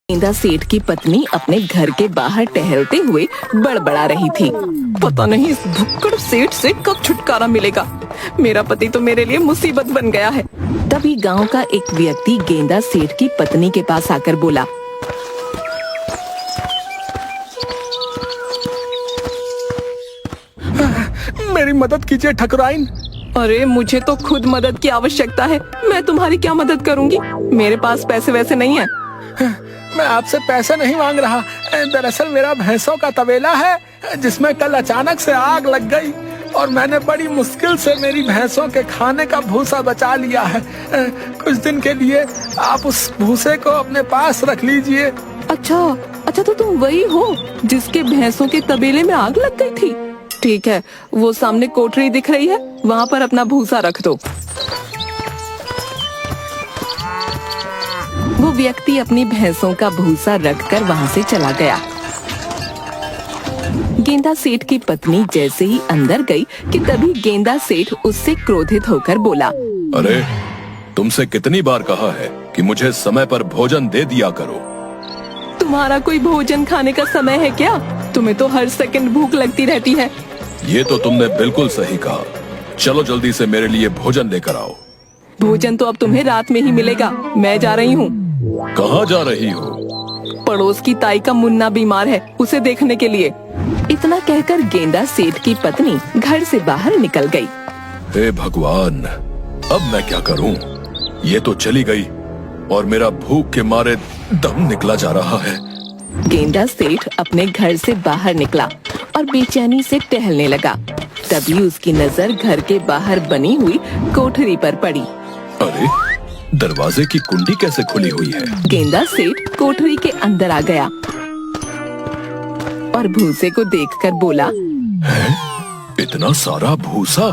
गेंदा सेठ की पत्नी अपने घर के बाहर टहलते हुए बड़बड़ा रही थी। पता नहीं इस भुक्कड़ सेठ से कब छुटकारा मिलेगा। मेरा पति तो मेरे लिए मुसीबत बन गया है। तभी गांव का एक व्यक्ति गेंदा सेठ की पत्नी के पास आकर बोला, मेरी मदद कीजिए ठकुराइन। अरे मुझे तो खुद मदद की आवश्यकता है। मैं तुम्हारी क्या मदद करूंगी? मेरे पास पैसे वैसे नहीं है। मैं आपसे पैसे नहीं मांग रहा। दरअसल मेरा भैंसों का तबेला है जिसमें कल अचानक से आग लग गई और मैंने बड़ी मुश्किल से मेरी भैंसों के खाने का भूसा बचा लिया है। कुछ दिन के लिए आप उस भूसे को अपने पास रख लीजिए। अच्छा तो तुम वही हो जिसके भैंसों के तबेले में आग लग गई थी। ठीक है, वो सामने कोठरी दिख रही है, वहाँ पर अपना भूसा रख दो। वो व्यक्ति अपनी भैंसों का भूसा रखकर वहाँ से चला गया। गेंदा सेठ की पत्नी जैसे ही अंदर गई कि तभी गेंदा सेठ उससे क्रोधित होकर बोला, अरे तुमसे कितनी बार कहा है कि मुझे समय पर भोजन दे दिया करो। तुम्हारा कोई भोजन खाने का समय है क्या? तुम्हें तो हर सेकंड भूख लगती रहती है। ये तो तुमने बिल्कुल सही कहा। चलो जल्दी से मेरे लिए भोजन लेकर आओ। भोजन तो अब तुम्हें रात में ही मिलेगा। मैं जा रही हूँ। कहाँ जा रही हो? पड़ोस की ताई का मुन्ना बीमार है, उसे देखने के लिए। इतना कहकर गेंदा सेठ की पत्नी घर से बाहर निकल गई। हे भगवान, अब मैं क्या करूँ? ये तो चली गई और मेरा भूख के मारे दम निकला जा रहा है। गेंदा सेठ अपने घर से बाहर निकला और बेचैनी से टहलने लगा। तभी उसकी नजर घर के बाहर बनी हुई कोठरी पर पड़ी। अरे दरवाजे की कुंडी कैसे खुली हुई है? गेंदा सेठ कोठरी के अंदर आ गया और भूसे को देखकर बोला, है? इतना सारा भूसा?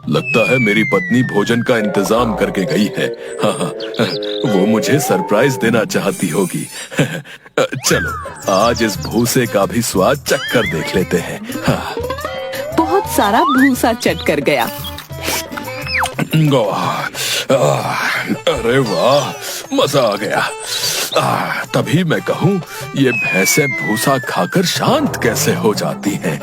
लगता है मेरी पत्नी भोजन का इंतजाम करके गई है। हाँ, वो मुझे सरप्राइज देना चाहती होगी। चलो आज इस भूसे का भी स्वाद चख कर देख लेते हैं। हाँ। बहुत सारा भूसा चट कर गया। अरे वाह, मजा आ गया। तभी मैं कहूँ ये भैंसें भूसा खाकर शांत कैसे हो जाती हैं।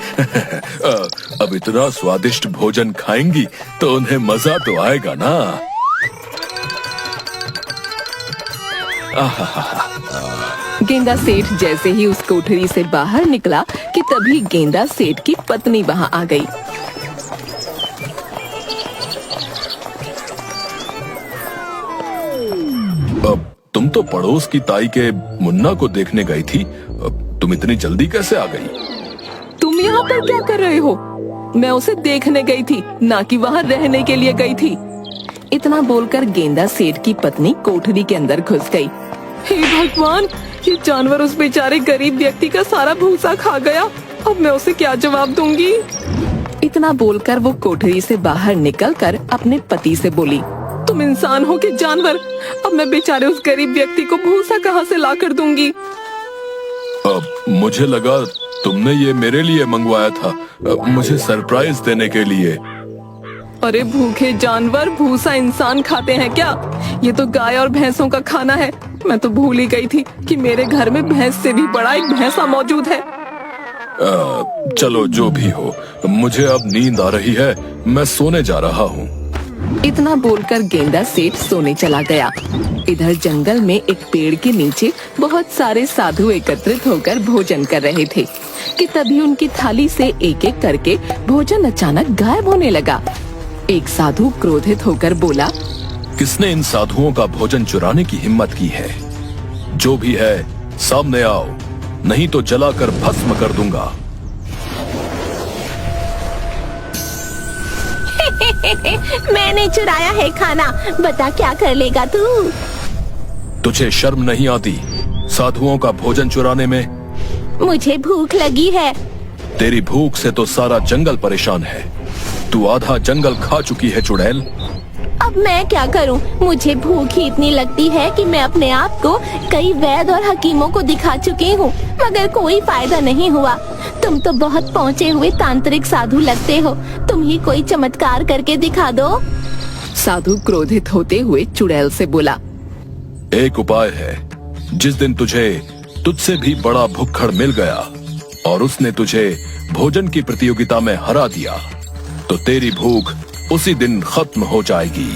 अब इतना स्वादिष्ट भोजन खाएंगी तो उन्हें मजा तो आएगा ना। गेंदा सेठ जैसे ही उस कोठरी से बाहर निकला कि तभी गेंदा सेठ की पत्नी वहाँ आ गई। अब तुम तो पड़ोस की ताई के मुन्ना को देखने गई थी। अब तुम इतनी जल्दी कैसे आ गई? तुम यहाँ पर क्या कर रहे हो? मैं उसे देखने गई थी, ना कि वहाँ रहने के लिए गई थी। इतना बोलकर गेंदा सेठ की पत्नी कोठरी के अंदर घुस गई। हे भगवान, ये जानवर उस बेचारे गरीब व्यक्ति का सारा भूसा खा गया। अब मैं उसे क्या जवाब दूंगी? इतना बोलकर वो कोठरी से बाहर निकलकर अपने पति से बोली, तुम इंसान हो कि जानवर? अब मैं बेचारे उस गरीब व्यक्ति को भूसा कहाँ से ला कर दूंगी? अब मुझे लगा तुमने ये मेरे लिए मंगवाया था, मुझे सरप्राइज देने के लिए। अरे भूखे जानवर, भूसा इंसान खाते हैं क्या? ये तो गाय और भैंसों का खाना है। मैं तो भूल ही गई थी कि मेरे घर में भैंस से भी बड़ा एक भैंसा मौजूद है। चलो जो भी हो, मुझे अब नींद आ रही है, मैं सोने जा रहा हूँ। इतना बोलकर गेंदा सेठ सोने चला गया। इधर जंगल में एक पेड़ के नीचे बहुत सारे साधु एकत्रित होकर भोजन कर रहे थे कि तभी उनकी थाली से एक एक करके भोजन अचानक गायब होने लगा। एक साधु क्रोधित होकर बोला, किसने इन साधुओं का भोजन चुराने की हिम्मत की है? जो भी है सामने आओ, नहीं तो जलाकर भस्म कर दूंगा। मैंने चुराया है खाना, बता क्या कर लेगा तू? तुझे शर्म नहीं आती साधुओं का भोजन चुराने में? मुझे भूख लगी है। तेरी भूख से तो सारा जंगल परेशान है। तू आधा जंगल खा चुकी है चुड़ैल। अब मैं क्या करूं? मुझे भूख ही इतनी लगती है कि मैं अपने आप को कई वैद्य और हकीमों को दिखा चुकी हूँ, मगर कोई फायदा नहीं हुआ। तुम तो बहुत पहुँचे हुए तांत्रिक साधु लगते हो, तुम ही कोई चमत्कार करके दिखा दो। साधु क्रोधित होते हुए चुड़ैल से बोला, एक उपाय है, जिस दिन तुझे तुझसे भी बड़ा भुक्खड़ मिल गया और उसने तुझे भोजन की प्रतियोगिता में हरा दिया, तो तेरी भूख उसी दिन खत्म हो जाएगी।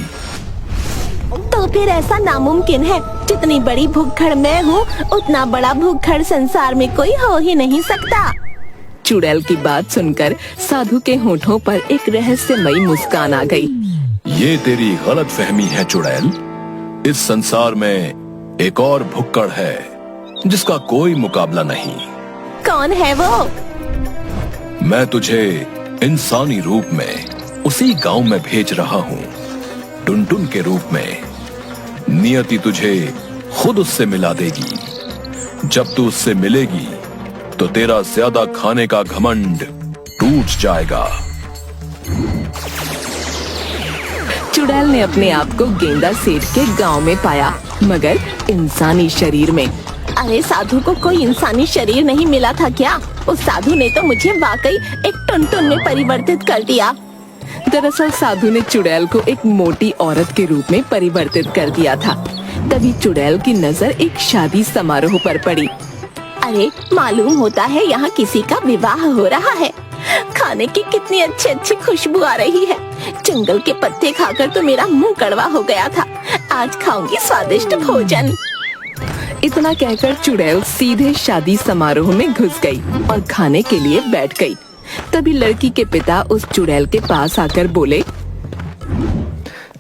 तो फिर ऐसा नामुमकिन है। जितनी बड़ी भुक्खड़ मैं हूँ, उतना बड़ा भुक्खड़ संसार में कोई हो ही नहीं सकता। चुड़ैल की बात सुनकर साधु के होठों पर एक रहस्यमयी मुस्कान आ गई। ये तेरी गलत फहमी है चुड़ैल। इस संसार में एक और भुक्कड़ है जिसका कोई मुकाबला नहीं। कौन है वो? मैं तुझे इंसानी रूप में उसी गांव में भेज रहा हूँ, टुनटुन के रूप में। नियति तुझे खुद उससे मिला देगी। जब तू उससे मिलेगी तो तेरा ज्यादा खाने का घमंड टूट जाएगा। चुड़ैल ने अपने आप को गेंदा सेठ के गांव में पाया, मगर इंसानी शरीर में। अरे साधु को कोई इंसानी शरीर नहीं मिला था क्या? उस साधु ने तो मुझे वाकई एक टुनटुन में परिवर्तित कर दिया। दरअसल साधु ने चुड़ैल को एक मोटी औरत के रूप में परिवर्तित कर दिया था। तभी चुड़ैल की नजर एक शादी समारोह पर पड़ी। अरे मालूम होता है यहाँ किसी का विवाह हो रहा है। खाने की कितनी अच्छी अच्छी खुशबू आ रही है। जंगल के पत्ते खाकर तो मेरा मुंह कड़वा हो गया था। आज खाऊंगी स्वादिष्ट भोजन। इतना कहकर चुड़ैल सीधे शादी समारोह में घुस गई और खाने के लिए बैठ गई। तभी लड़की के पिता उस चुड़ैल के पास आकर बोले,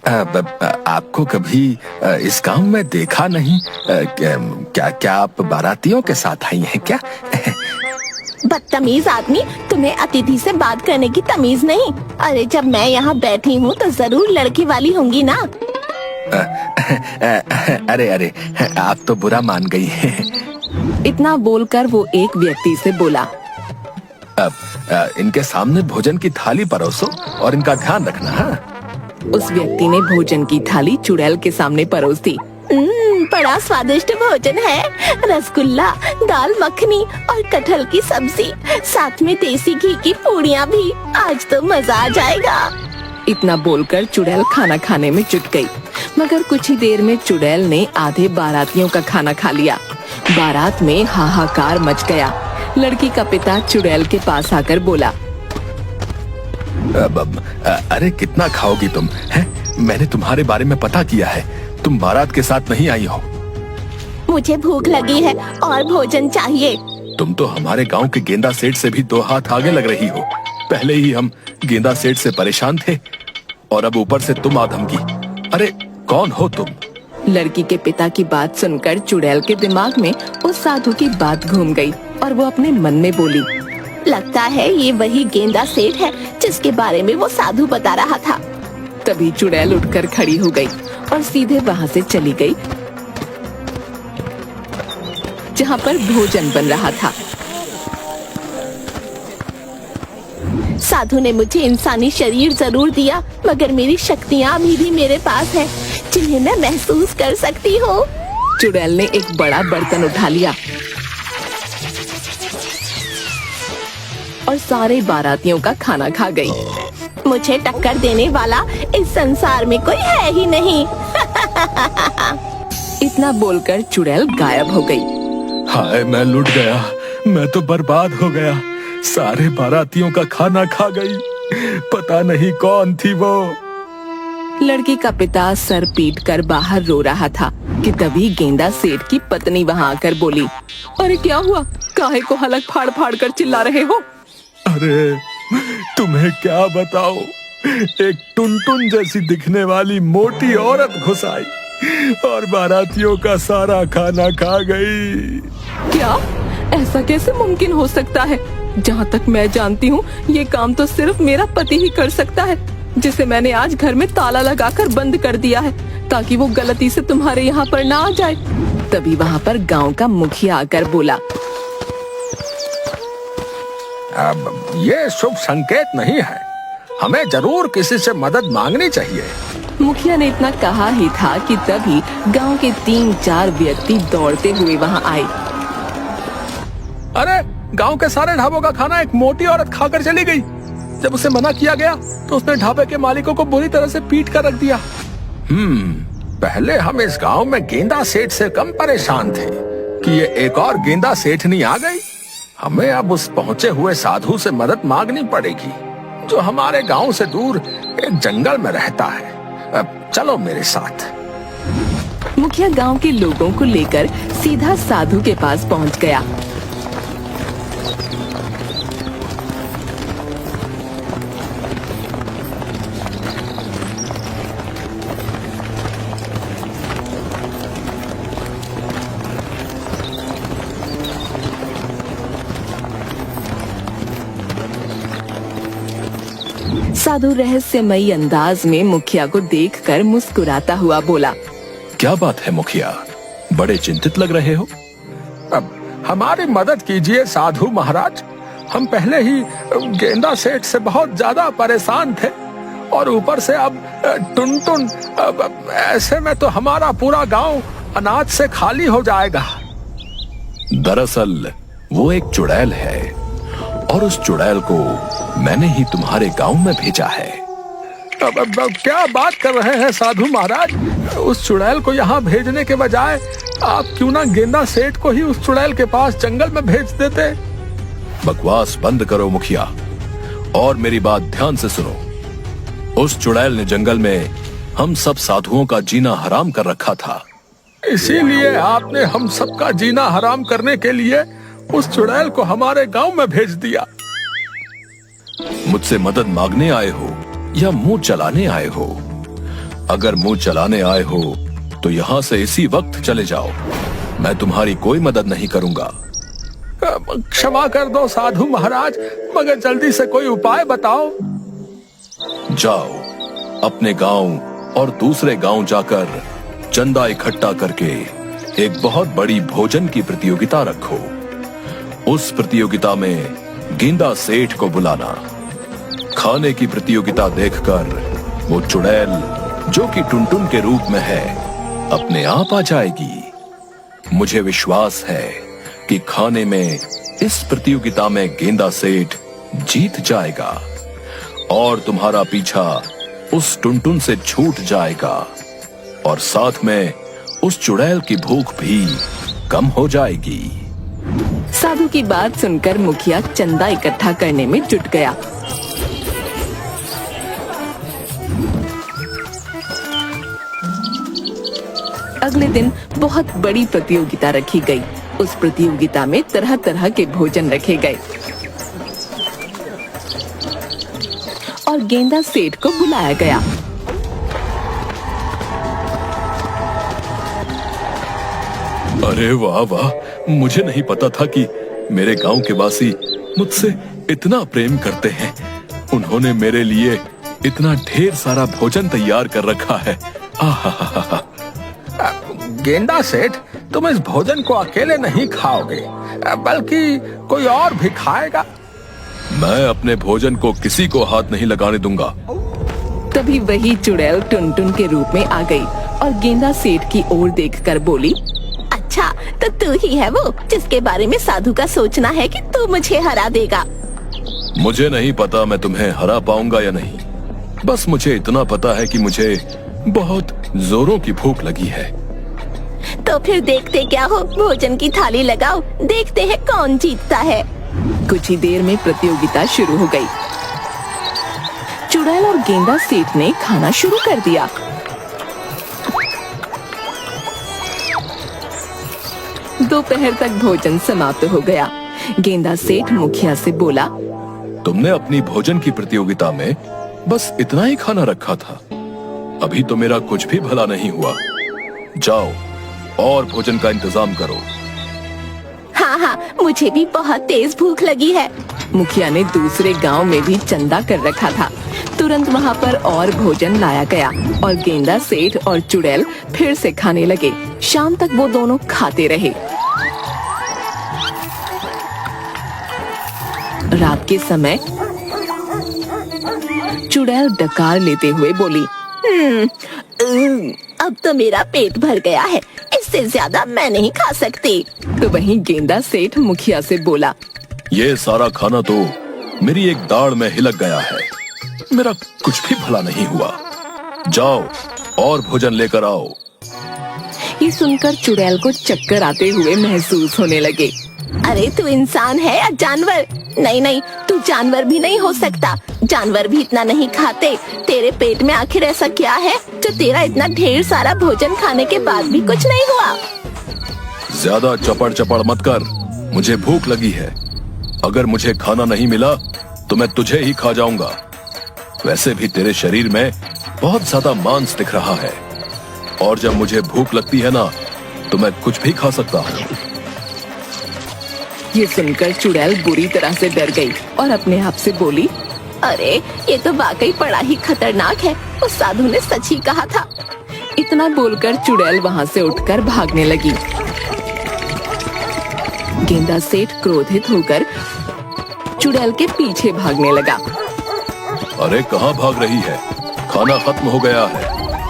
आपको कभी इस गांव में देखा नहीं। क्या आप बारातियों के साथ आई हैं क्या? बदतमीज आदमी, तुम्हें अतिथि से बात करने की तमीज नहीं। अरे जब मैं यहाँ बैठी हूँ तो जरूर लड़की वाली होंगी ना। अरे आप तो बुरा मान गई हैं। इतना बोलकर वो एक व्यक्ति से बोला, इनके सामने भोजन की थाली परोसो और इनका ध्यान रखना। हाँ? उस व्यक्ति ने भोजन की थाली चुड़ैल के सामने परोस दी। बड़ा स्वादिष्ट भोजन है। रसगुल्ला, दाल मखनी और कटहल की सब्जी, साथ में देसी घी की पूड़ियाँ भी। आज तो मजा आ जाएगा। इतना बोलकर चुड़ैल खाना खाने में जुट गई, मगर कुछ ही देर में चुड़ैल ने आधे बारातियों का खाना खा लिया। बारात में हाहाकार मच गया। लड़की का पिता चुड़ैल के पास आकर बोला, अरे कितना खाओगी तुम? हैं? मैंने तुम्हारे बारे में पता किया है। तुम बारात के साथ नहीं आई हो। मुझे भूख लगी है और भोजन चाहिए। तुम तो हमारे गांव के गेंदा सेठ से भी 2 हाथ आगे लग रही हो। पहले ही हम गेंदा सेठ से परेशान थे और अब ऊपर से तुम आधमकी। अरे कौन हो तुम? लड़की के पिता की बात सुनकर चुड़ैल के दिमाग में उस साधु की बात घूम गई और वो अपने मन में बोली, लगता है ये वही गेंदा सेठ है जिसके बारे में वो साधु बता रहा था। तभी चुड़ैल उठकर खड़ी हो गई और सीधे वहाँ से चली गई जहाँ पर भोजन बन रहा था। साधु ने मुझे इंसानी शरीर जरूर दिया, मगर मेरी शक्तियाँ अभी भी मेरे पास है, जिन्हें मैं महसूस कर सकती हूँ। चुड़ैल ने एक बड़ा बर्तन उठा लिया और सारे बारातियों का खाना खा गई। मुझे टक्कर देने वाला इस संसार में कोई है ही नहीं। इतना बोलकर चुड़ैल गायब हो गई। हाय मैं लुट गया, मैं तो बर्बाद हो गया। सारे बारातियों का खाना खा गई। पता नहीं कौन थी वो। लड़की का पिता सर पीट कर बाहर रो रहा था कि तभी गेंदा सेठ की पत्नी वहाँ आकर बोली, अरे क्या हुआ? काहे को हलक फाड़ फाड़ कर चिल्ला रहे हो? अरे तुम्हें क्या बताओ, एक टुनटुन जैसी दिखने वाली मोटी औरत घुस आई और बारातियों का सारा खाना खा गई। क्या? ऐसा कैसे मुमकिन हो सकता है? जहाँ तक मैं जानती हूँ ये काम तो सिर्फ मेरा पति ही कर सकता है, जिसे मैंने आज घर में ताला लगाकर बंद कर दिया है ताकि वो गलती से तुम्हारे यहाँ पर ना आ जाए। तभी वहाँ पर गांव का मुखिया आकर बोला, अब ये शुभ संकेत नहीं है। हमें जरूर किसी से मदद मांगनी चाहिए। मुखिया ने इतना कहा ही था कि तभी गांव के 3-4 व्यक्ति दौड़ते हुए वहां आए। अरे गांव के सारे ढाबों का खाना एक मोटी औरत खाकर चली गई। जब उसे मना किया गया तो उसने ढाबे के मालिकों को बुरी तरह से पीट कर रख दिया। पहले हम इस गांव में गेंदा सेठ से कम परेशान थे कि ये एक और गेंदा सेठनी आ गई। हमें अब उस पहुंचे हुए साधु से मदद मांगनी पड़ेगी जो हमारे गांव से दूर एक जंगल में रहता है। अब चलो मेरे साथ। मुखिया गांव के लोगों को लेकर सीधा साधु के पास पहुंच गया। साधु रहस्यमयी अंदाज में मुखिया को देखकर मुस्कुराता हुआ बोला, क्या बात है मुखिया, बड़े चिंतित लग रहे हो? अब हमारी मदद कीजिए साधु महाराज। हम पहले ही गेंदा सेठ से बहुत ज्यादा परेशान थे और ऊपर से अब टुनटुन, अब ऐसे में तो हमारा पूरा गांव अनाज से खाली हो जाएगा। दरअसल वो एक चुड़ैल है और उस चुड़ैल को मैंने ही तुम्हारे गांव में भेजा है। अब क्या बात कर रहे हैं साधु महाराज? उस चुड़ैल को यहाँ भेजने के बजाय आप क्यों ना गेंदा सेठ को ही उस चुड़ैल के पास जंगल में भेज देते। बकवास बंद करो मुखिया और मेरी बात ध्यान से सुनो। उस चुड़ैल ने जंगल में हम सब साधुओं का जीना हराम कर रखा था। इसीलिए आपने हम सबका जीना हराम करने के लिए उस चुड़ैल को हमारे गांव में भेज दिया। मुझसे मदद मांगने आए हो या मुंह चलाने आए हो? अगर मुंह चलाने आए हो तो यहाँ से इसी वक्त चले जाओ। मैं तुम्हारी कोई मदद नहीं करूंगा। क्षमा कर दो साधु महाराज, मगर जल्दी से कोई उपाय बताओ। जाओ अपने गांव और दूसरे गांव जाकर चंदा इकट्ठा करके एक बहुत बड़ी भोजन की प्रतियोगिता रखो। उस प्रतियोगिता में गेंदा सेठ को बुलाना। खाने की प्रतियोगिता देखकर वो चुड़ैल जो कि टुनटुन के रूप में है अपने आप आ जाएगी। मुझे विश्वास है कि खाने में इस प्रतियोगिता में गेंदा सेठ जीत जाएगा और तुम्हारा पीछा उस टुनटुन से छूट जाएगा और साथ में उस चुड़ैल की भूख भी कम हो जाएगी। साधु की बात सुनकर मुखिया चंदा इकट्ठा करने में जुट गया। अगले दिन बहुत बड़ी प्रतियोगिता रखी गई। उस प्रतियोगिता में तरह तरह के भोजन रखे गए और गेंदा सेठ को बुलाया गया। अरे वाह वाह, मुझे नहीं पता था कि मेरे गांव के वासी मुझसे इतना प्रेम करते हैं। उन्होंने मेरे लिए इतना ढेर सारा भोजन तैयार कर रखा है। आहा। गेंदा सेठ, तुम इस भोजन को अकेले नहीं खाओगे, बल्कि कोई और भी खाएगा। मैं अपने भोजन को किसी को हाथ नहीं लगाने दूंगा। तभी वही चुड़ैल टुनटुन के रूप में आ गई और गेंदा सेठ की ओर देखकर बोली, अच्छा, तो तू ही है वो जिसके बारे में साधु का सोचना है कि तू मुझे हरा देगा। मुझे नहीं पता मैं तुम्हें हरा पाऊंगा या नहीं। बस मुझे इतना पता है कि मुझे बहुत जोरों की भूख लगी है। तो फिर देखते क्या हो, भोजन की थाली लगाओ, देखते हैं कौन जीतता है। कुछ ही देर में प्रतियोगिता शुरू हो गई। चुड़ैल और गेंदा सेठ ने खाना शुरू कर दिया। दोपहर तक भोजन समाप्त हो गया। गेंदा सेठ मुखिया से बोला, तुमने अपनी भोजन की प्रतियोगिता में बस इतना ही खाना रखा था। अभी तो मेरा कुछ भी भला नहीं हुआ। जाओ और भोजन का इंतजाम करो। हाँ, मुझे भी बहुत तेज भूख लगी है। मुखिया ने दूसरे गांव में भी चंदा कर रखा था। तुरंत वहाँ पर और भोजन लाया गया और गेंदा सेठ और चुड़ैल फिर से खाने लगे। शाम तक वो दोनों खाते रहे। रात के समय चुड़ैल डकार लेते हुए बोली, अब तो मेरा पेट भर गया है, इससे ज्यादा मैं नहीं खा सकती। तो वहीं गेंदा सेठ मुखिया से बोला, ये सारा खाना तो मेरी एक दाढ़ में हिलक गया है। मेरा कुछ भी भला नहीं हुआ। जाओ और भोजन लेकर आओ। ये सुनकर चुड़ैल को चक्कर आते हुए महसूस होने लगे। अरे तू इंसान है या जानवर? नहीं नहीं, तू जानवर भी नहीं हो सकता। जानवर भी इतना नहीं खाते। तेरे पेट में आखिर ऐसा क्या है जो तेरा इतना ढेर सारा भोजन खाने के बाद भी कुछ नहीं हुआ? ज्यादा चपड़ चपड़ मत कर, मुझे भूख लगी है। अगर मुझे खाना नहीं मिला तो मैं तुझे ही खा जाऊंगा। वैसे भी तेरे शरीर में बहुत ज्यादा मांस दिख रहा है, और जब मुझे भूख लगती है ना तो मैं कुछ भी खा सकता हूँ। ये सुनकर चुड़ैल बुरी तरह से डर गई और अपने आप से बोली, अरे ये तो वाकई बड़ा ही खतरनाक है। उस साधु ने सच ही कहा था। इतना बोलकर चुड़ैल वहाँ से उठकर भागने लगी। गेंदा सेठ क्रोधित होकर चुड़ैल के पीछे भागने लगा। अरे कहाँ भाग रही है? खाना खत्म हो गया है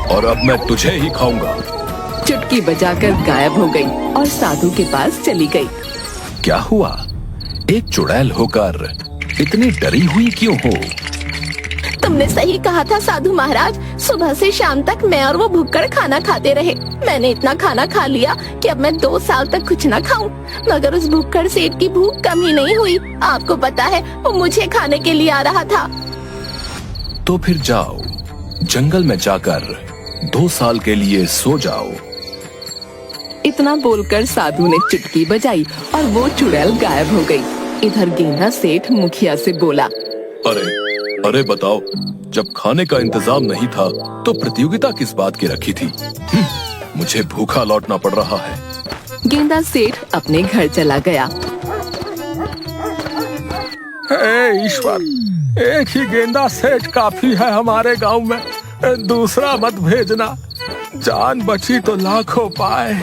और अब मैं तुझे ही खाऊंगा। चुटकी बजाकर गायब हो गई और साधु के पास चली गई। क्या हुआ? एक चुड़ैल होकर इतनी डरी हुई क्यों हो? तुमने सही कहा था साधु महाराज। सुबह से शाम तक मैं और वो भुक्कड़ खाना खाते रहे। मैंने इतना खाना खा लिया कि अब मैं 2 साल तक कुछ न खाऊं, मगर उस भुक्कड़ सेठ की भूख कम ही नहीं हुई। आपको पता है वो मुझे खाने के लिए आ रहा था। तो फिर जाओ, जंगल में जाकर 2 साल के लिए सो जाओ। इतना बोलकर साधु ने चुटकी बजाई और वो चुड़ैल गायब हो गई। इधर गेंदा सेठ मुखिया से बोला, अरे बताओ, जब खाने का इंतजाम नहीं था तो प्रतियोगिता किस बात की रखी थी? मुझे भूखा लौटना पड़ रहा है। गेंदा सेठ अपने घर चला गया। हे ईश्वर, एक ही गेंदा सेठ काफी है हमारे गांव में, दूसरा मत भेजना। जान बची तो लाखों पाए।